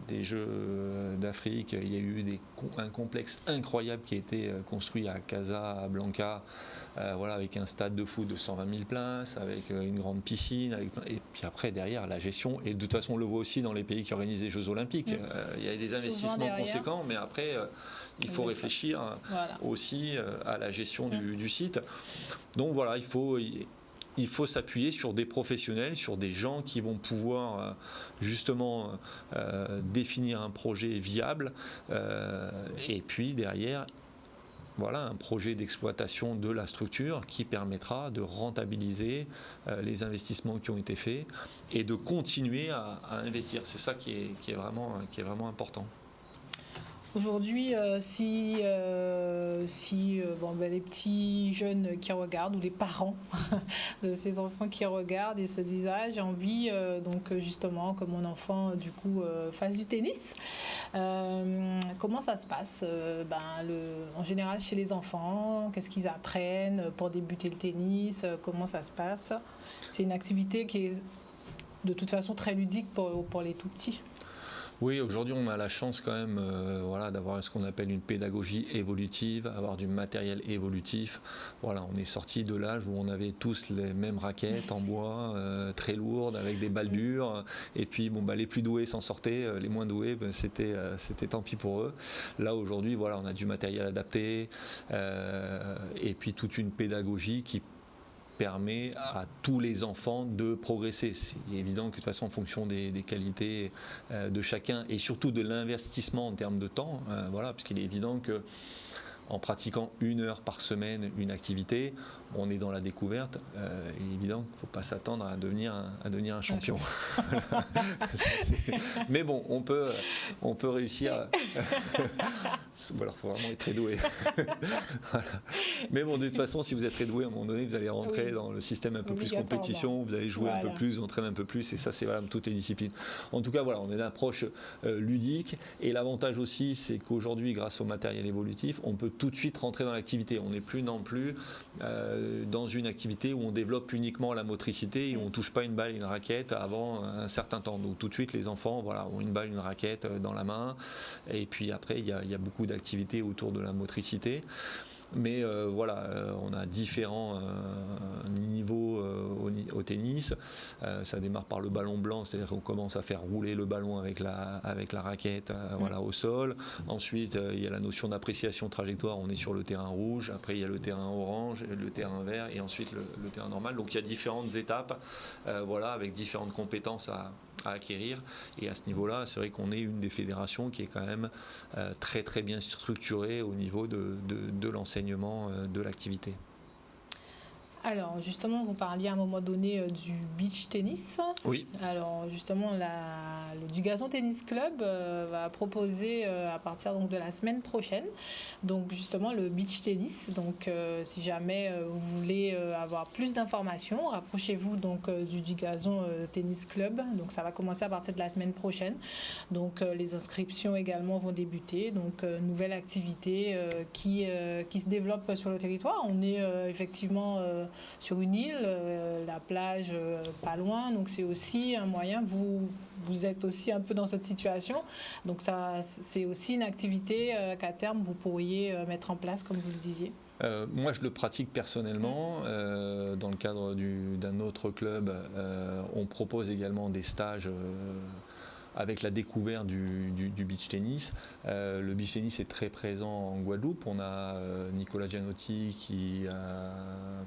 des Jeux d'Afrique, il y a eu un complexe incroyable qui a été construit à Casablanca, voilà, avec un stade de foot de 120 000 places, avec une grande piscine, et puis après derrière la gestion, et de toute façon on le voit aussi dans les pays qui organisent les Jeux Olympiques, il y a des investissements conséquents, mais après il faut réfléchir aussi à la gestion du site. Donc voilà, il faut s'appuyer sur des professionnels, sur des gens qui vont pouvoir justement définir un projet viable et puis derrière, voilà, un projet d'exploitation de la structure qui permettra de rentabiliser les investissements qui ont été faits et de continuer à investir. C'est ça qui est vraiment important. Aujourd'hui, si les petits jeunes qui regardent ou les parents de ces enfants qui regardent et se disent j'ai envie donc justement que mon enfant du coup fasse du tennis, comment ça se passe en général chez les enfants, qu'est-ce qu'ils apprennent pour débuter le tennis, comment ça se passe? C'est une activité qui est de toute façon très ludique pour les tout petits. Oui, aujourd'hui on a la chance quand même d'avoir ce qu'on appelle une pédagogie évolutive, avoir du matériel évolutif. Voilà, on est sorti de l'âge où on avait tous les mêmes raquettes en bois, très lourdes, avec des balles dures. Et puis les plus doués s'en sortaient, les moins doués, c'était tant pis pour eux. Là aujourd'hui, voilà, on a du matériel adapté et puis toute une pédagogie qui permet à tous les enfants de progresser. C'est évident que de toute façon en fonction des qualités de chacun et surtout de l'investissement en termes de temps, parce qu'il est évident que en pratiquant 1 heure par semaine une activité, on est dans la découverte. Il est évident qu'il ne faut pas s'attendre à devenir un champion. Mais bon, on peut réussir. Alors, il faut vraiment être très doué. Voilà. Mais bon, de toute façon, si vous êtes très doué, à un moment donné, vous allez rentrer dans le système un peu plus compétition, vous allez jouer un peu plus, vous entraîner un peu plus, et ça, c'est valable toutes les disciplines. En tout cas, voilà, on est dans l'approche ludique, et l'avantage aussi, c'est qu'aujourd'hui, grâce au matériel évolutif, on peut tout de suite rentrer dans l'activité. On n'est plus non plus dans une activité où on développe uniquement la motricité et où on ne touche pas une balle et une raquette avant un certain temps. Donc tout de suite, les enfants ont une balle, une raquette dans la main, et puis après, il y a beaucoup d'activités autour de la motricité. Mais on a différents niveaux au tennis. Ça démarre par le ballon blanc, c'est-à-dire qu'on commence à faire rouler le ballon avec la raquette voilà, au sol. Ensuite, il y a la notion d'appréciation trajectoire, on est sur le terrain rouge. Après, il y a le terrain orange, le terrain vert et ensuite le terrain normal. Donc, il y a différentes étapes voilà, avec différentes compétences à acquérir. Et à ce niveau-là, c'est vrai qu'on est une des fédérations qui est quand même très très bien structurée au niveau de l'enseignement de l'activité. Alors, justement, vous parliez à un moment donné du beach tennis. Oui. Alors, justement, le Dugason Tennis Club va proposer à partir donc, de la semaine prochaine, donc justement le beach tennis. Donc, si jamais vous voulez avoir plus d'informations, rapprochez-vous donc du Dugason Tennis Club. Donc, ça va commencer à partir de la semaine prochaine. Donc, les inscriptions également vont débuter. Donc, nouvelle activité qui se développe sur le territoire. On est effectivement sur une île, la plage pas loin, donc c'est aussi un moyen, vous êtes aussi un peu dans cette situation, donc ça c'est aussi une activité qu'à terme vous pourriez mettre en place comme vous le disiez. Moi je le pratique personnellement, dans le cadre d'un autre club, on propose également des stages avec la découverte du beach tennis. Le beach tennis est très présent en Guadeloupe. On a Nicolas Gianotti qui a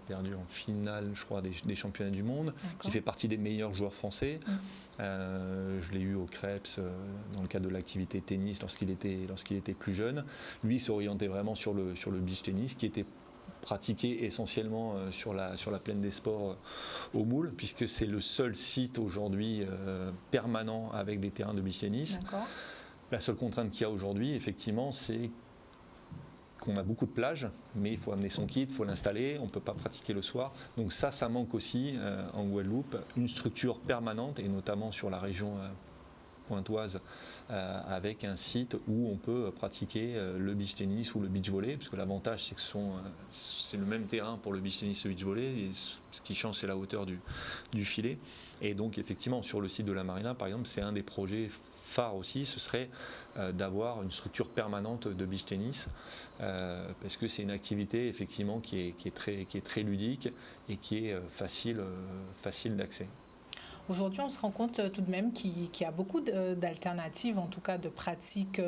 perdu en finale, je crois, des championnats du monde, qui fait partie des meilleurs joueurs français. Je l'ai eu au Krebs dans le cadre de l'activité tennis lorsqu'il était plus jeune. Lui s'orientait vraiment sur le beach tennis qui était pratiqué essentiellement sur la plaine des sports au Moule, puisque c'est le seul site aujourd'hui permanent avec des terrains de beach tennis. La seule contrainte qu'il y a aujourd'hui, effectivement, c'est qu'on a beaucoup de plages, mais il faut amener son kit, il faut l'installer, on ne peut pas pratiquer le soir. Donc ça manque aussi en Guadeloupe, une structure permanente, et notamment sur la région pointoise, avec un site où on peut pratiquer le beach tennis ou le beach volley, parce que l'avantage c'est que c'est le même terrain pour le beach tennis et le beach volley, et ce qui change c'est la hauteur du filet. Et donc effectivement sur le site de la Marina par exemple, c'est un des projets phares aussi, ce serait d'avoir une structure permanente de beach tennis, parce que c'est une activité effectivement qui est très ludique et qui est facile d'accès. Aujourd'hui, on se rend compte tout de même qu'il y a beaucoup d'alternatives, en tout cas de pratiques.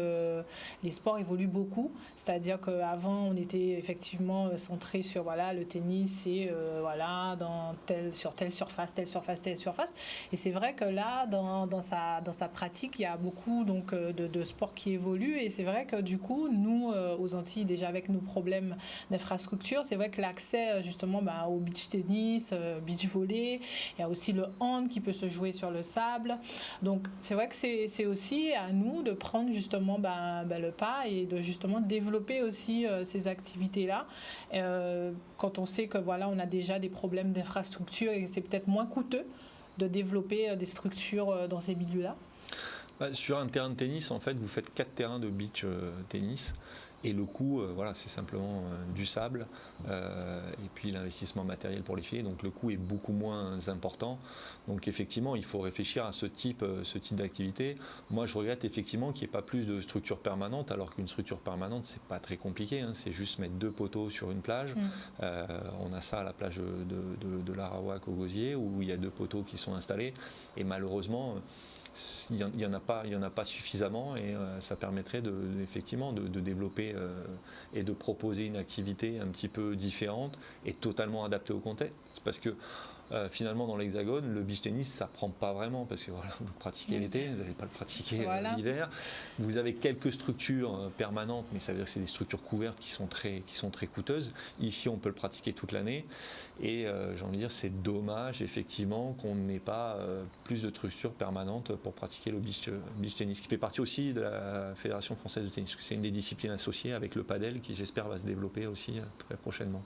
Les sports évoluent beaucoup, c'est-à-dire qu'avant, on était effectivement centré sur le tennis et sur telle surface. Et c'est vrai que là, dans sa pratique, il y a beaucoup donc, de sports qui évoluent. Et c'est vrai que du coup, nous, aux Antilles, déjà avec nos problèmes d'infrastructure, c'est vrai que l'accès justement au beach tennis, beach volley, il y a aussi le hand qui peut se jouer sur le sable. Donc c'est vrai que c'est aussi à nous de prendre justement le pas et de justement développer aussi ces activités-là. Quand on sait que on a déjà des problèmes d'infrastructure et que c'est peut-être moins coûteux de développer des structures dans ces milieux-là. Sur un terrain de tennis, en fait, vous faites 4 terrains de beach tennis. Et le coût, c'est simplement du sable et puis l'investissement matériel pour les filets. Donc le coût est beaucoup moins important. Donc effectivement, il faut réfléchir à ce type d'activité. Moi, je regrette effectivement qu'il n'y ait pas plus de structure permanente, alors qu'une structure permanente, c'est pas très compliqué. C'est juste mettre 2 poteaux sur une plage. On a ça à la plage de l'Arawak au Gosier, où il y a 2 poteaux qui sont installés. Et malheureusement, il n'y en a pas suffisamment, et ça permettrait effectivement de développer et de proposer une activité un petit peu différente et totalement adaptée au contexte, parce que finalement dans l'Hexagone, le beach tennis ça prend pas vraiment, parce que vous le pratiquez l'été, vous n'allez pas le pratiquer l'hiver. Vous avez quelques structures permanentes, mais ça veut dire que c'est des structures couvertes qui sont très coûteuses. Ici on peut le pratiquer toute l'année, et j'ai envie de dire c'est dommage effectivement qu'on n'ait pas plus de structures permanentes pour pratiquer le beach tennis, qui fait partie aussi de la Fédération française de tennis, parce que c'est une des disciplines associées avec le padel qui j'espère va se développer aussi très prochainement.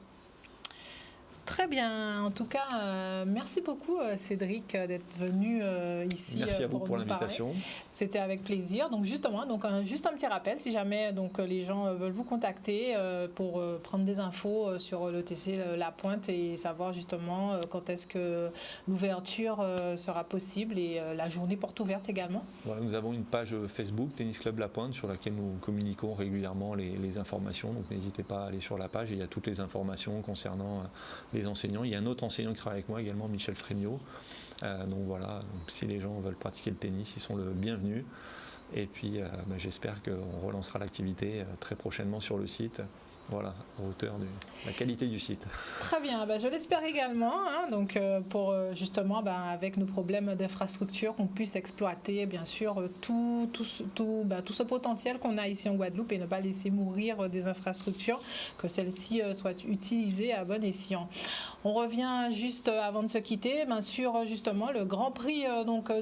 Très bien. En tout cas, merci beaucoup Cédric d'être venu ici. Merci à vous pour l'invitation. Parler. C'était avec plaisir. Donc justement, juste un petit rappel, si jamais les gens veulent vous contacter pour prendre des infos sur le TC La Pointe et savoir justement quand est-ce que l'ouverture sera possible et la journée porte ouverte également. Voilà, nous avons une page Facebook Tennis Club La Pointe sur laquelle nous communiquons régulièrement les informations. Donc n'hésitez pas à aller sur la page, et il y a toutes les informations concernant les les enseignants. Il y a un autre enseignant qui travaille avec moi également, Michel Frémiot. Donc voilà, donc, si les gens veulent pratiquer le tennis, ils sont le bienvenu. Et puis j'espère qu'on relancera l'activité très prochainement sur le site. Voilà, à hauteur de la qualité du site. Très bien, je l'espère également. Donc, pour justement, avec nos problèmes d'infrastructure, qu'on puisse exploiter bien sûr tout ce potentiel qu'on a ici en Guadeloupe et ne pas laisser mourir des infrastructures, que celles-ci soient utilisées à bon escient. On revient juste avant de se quitter, bien sûr, justement, le Grand Prix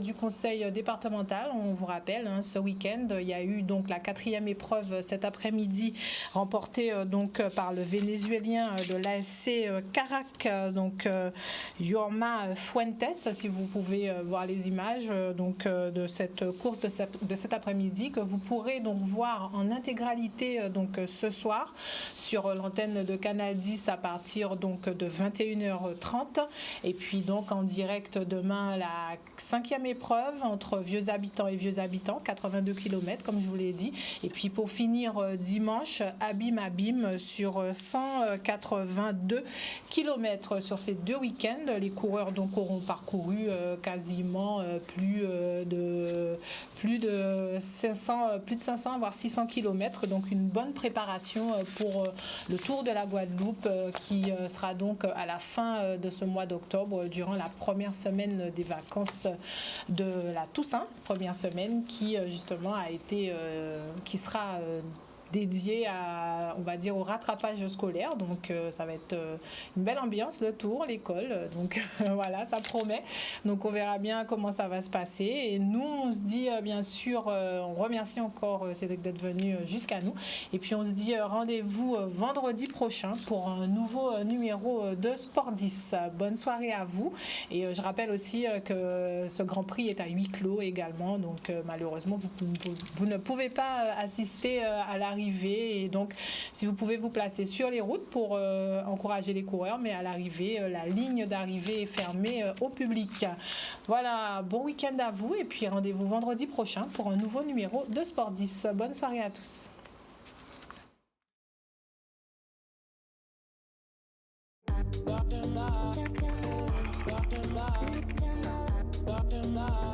du Conseil départemental. On vous rappelle, ce week-end, il y a eu donc la 4e épreuve cet après-midi, remportée par le Vénézuélien de l'ASC Carac, Yorma Fuentes, si vous pouvez voir les images de cette course de cet après-midi, que vous pourrez donc voir en intégralité ce soir sur l'antenne de Canal 10 à partir de 21h30, et puis donc en direct demain la 5e épreuve entre Vieux Habitants et Vieux Habitants, 82 km comme je vous l'ai dit, et puis pour finir dimanche, Abîme sur 182 km. Sur ces 2 week-ends, les coureurs auront parcouru quasiment plus de 500 voire 600 km, donc une bonne préparation pour le Tour de la Guadeloupe qui sera donc à la fin de ce mois d'octobre, durant la première semaine des vacances de la Toussaint, première semaine qui justement qui sera dédié on va dire, au rattrapage scolaire. Donc ça va être une belle ambiance, le tour, l'école. Donc voilà, ça promet. Donc on verra bien comment ça va se passer. Et nous, on se dit bien sûr, on remercie encore Cédric d'être venu jusqu'à nous. Et puis on se dit rendez-vous vendredi prochain pour un nouveau numéro de Sport 10. Bonne soirée à vous. Et je rappelle aussi que ce Grand Prix est à huis clos également. Donc malheureusement, vous ne pouvez pas assister à l'arrivée. Et donc, si vous pouvez vous placer sur les routes pour encourager les coureurs, mais à l'arrivée, la ligne d'arrivée est fermée au public. Voilà, bon week-end à vous et puis rendez-vous vendredi prochain pour un nouveau numéro de Sport 10. Bonne soirée à tous. Doctor